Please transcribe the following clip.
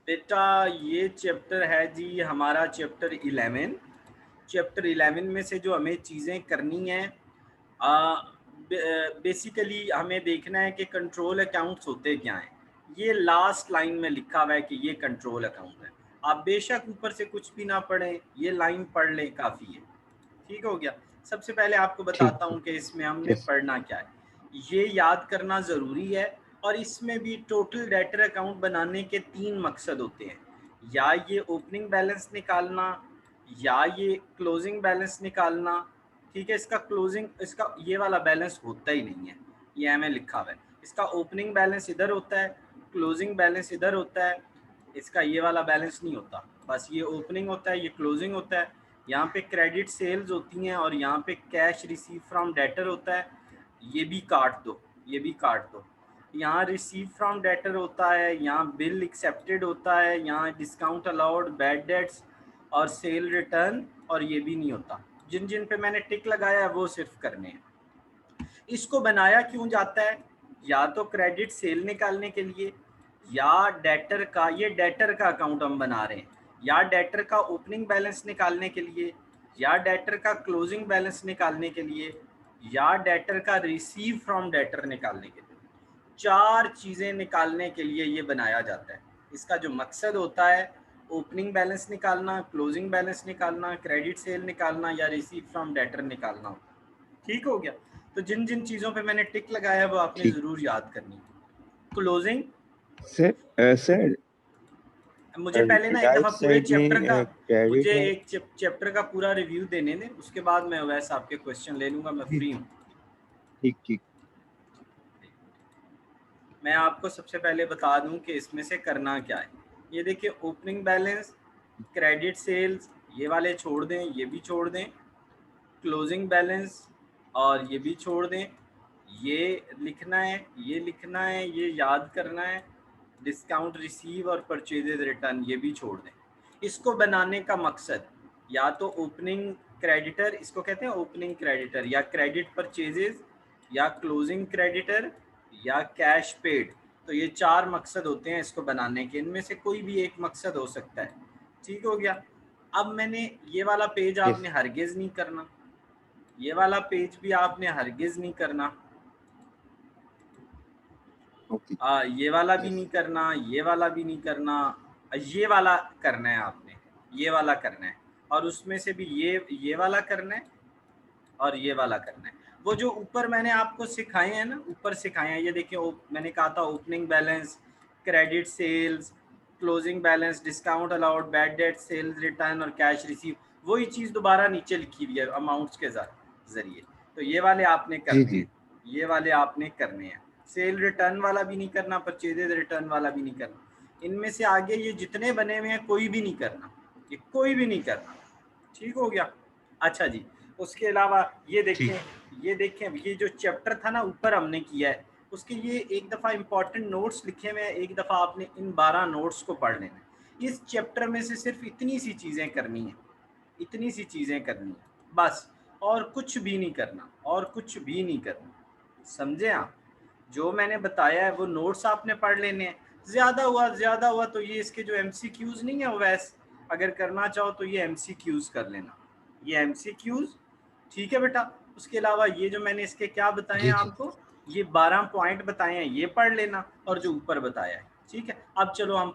बेटा ये चैप्टर है जी हमारा चैप्टर 11। चैप्टर 11 में से जो हमें चीज़ें करनी हैं, बेसिकली हमें देखना है कि कंट्रोल अकाउंट्स होते क्या हैं। ये लास्ट लाइन में लिखा हुआ है कि ये कंट्रोल अकाउंट है। आप बेशक ऊपर से कुछ भी ना पढ़ें, ये लाइन पढ़ लें काफ़ी है। ठीक हो गया। सबसे पहले आपको ठीक बताता ठीक। हूँ कि इसमें हमने यस। पढ़ना क्या है। ये याद करना ज़रूरी है। और इसमें भी टोटल डेटर अकाउंट बनाने के 3 मकसद होते हैं। या ये ओपनिंग बैलेंस निकालना, या ये क्लोजिंग बैलेंस निकालना। ठीक है, इसका क्लोजिंग, इसका ये वाला बैलेंस होता ही नहीं है, ये हमें लिखा हुआ है। इसका ओपनिंग बैलेंस इधर होता है, क्लोजिंग बैलेंस इधर होता है। इसका ये वाला बैलेंस नहीं होता, बस ये ओपनिंग होता है, ये क्लोजिंग होता है। यहाँ पे क्रेडिट सेल्स होती हैं और यहाँ पे कैश रिसीव फ्रॉम डेटर होता है। ये भी काट दो, ये भी काट दो। यहाँ रिसीव फ्रॉम डेटर होता है, यहाँ बिल एक्सेप्टेड होता है, यहाँ डिस्काउंट अलाउड, बैड डेट्स और सेल रिटर्न, और ये भी नहीं होता। जिन जिन पे मैंने टिक लगाया है वो सिर्फ करने हैं। इसको बनाया क्यों जाता है? या तो क्रेडिट सेल निकालने के लिए, या डेटर का, ये डेटर का अकाउंट हम बना रहे हैं, या डेटर का ओपनिंग बैलेंस निकालने के लिए, या डेटर का क्लोजिंग बैलेंस निकालने के लिए, या डेटर का रिसीव फ्रॉम डेटर निकालने के लिए। 4 चीज़ें निकालने के लिए ये बनाया जाता है। इसका जो मकसद होता है, ओपनिंग बैलेंस निकालना, क्लोजिंग बैलेंस निकालना, क्रेडिट सेल निकालना या रिसीव फ्रॉम डेटर निकालना होता है। ठीक हो गया। तो जिन जिन चीज़ों पे मैंने टिक लगाया वो आपने ठीक। ज़रूर याद करनी है। क्लोजिंग, सर सर, मुझे पहले ना एक राइट दफ़ा पूरे साइड चैप्टर का, में क्रेडिट मुझे है। एक चैप्टर का पूरा रिव्यू देने दें, उसके बाद मैं वैसे आपके क्वेश्चन ले लूँगा, मैं ठीक फ्री हूँ। ठीक ठीक। मैं आपको सबसे पहले बता दूं कि इसमें से करना क्या है। ये देखिए, ओपनिंग बैलेंस, क्रेडिट सेल्स, ये वाले छोड़ दें, ये भी छोड़ दें, क्लोजिंग बैलेंस और ये भी छोड़ दें। ये लिखना है, ये लिखना है, ये याद करना है। डिस्काउंट रिसीव और परचेजेज रिटर्न ये भी छोड़ दें। इसको बनाने का मकसद, या तो ओपनिंग क्रेडिटर, इसको कहते हैं ओपनिंग क्रेडिटर, या क्रेडिट परचेजेज, या क्लोजिंग क्रेडिटर, या कैश पेड। तो ये 4 मकसद होते हैं इसको बनाने के, इनमें से कोई भी एक मकसद हो सकता है। ठीक हो गया। अब मैंने ये वाला पेज यस। आपने हरगिज़ नहीं करना, ये वाला पेज भी आपने हरगिज़ नहीं करना, ओके। ये वाला भी यस। नहीं करना, ये वाला भी नहीं करना, ये वाला करना है आपने, ये वाला करना है। और उसमें से भी ये वाला करना है और ये वाला करना है। वो जो ऊपर मैंने आपको सिखाए हैं ना, ऊपर सिखाए हैं, ये देखिए, मैंने कहा था opening balance, credit sales, closing balance, discount allowed, bad debt, sales return और कैश रिसीव। वही चीज़ दोबारा नीचे लिखी हुई है अमाउंट्स के ज़रिए। तो ये वाले आपने जी करने जी। हैं, ये वाले आपने करने हैं। सेल रिटर्न वाला भी नहीं करना, परचेजेज रिटर्न वाला भी नहीं करना। इनमें से आगे ये जितने बने हुए हैं कोई भी नहीं करना, ये कोई भी नहीं करना। ठीक हो गया। अच्छा जी, उसके अलावा ये ठीक। देखें, ये देखें, ये जो चैप्टर था ना ऊपर हमने किया है, उसके ये एक दफ़ा इंपॉर्टेंट नोट्स लिखे हुए हैं, एक दफ़ा आपने इन 12 नोट्स को पढ़ लेना है। इस चैप्टर में से सिर्फ इतनी सी चीज़ें करनी है, इतनी सी चीज़ें करनी है बस, और कुछ भी नहीं करना, और कुछ भी नहीं करना। समझे आप? जो मैंने बताया है वो नोट्स आपने पढ़ लेने हैं। ज़्यादा हुआ तो ये इसके जो एमसीक्यूज़ नहीं है वैस, अगर करना चाहो तो ये एमसीक्यूज़ कर लेना, ये एमसीक्यूज़। ठीक है बेटा। उसके अलावा ये जो मैंने इसके क्या बताए हैं जी जी। आपको, ये 12 पॉइंट बताए हैं, ये पढ़ लेना, और जो ऊपर बताया है। ठीक है। अब चलो हम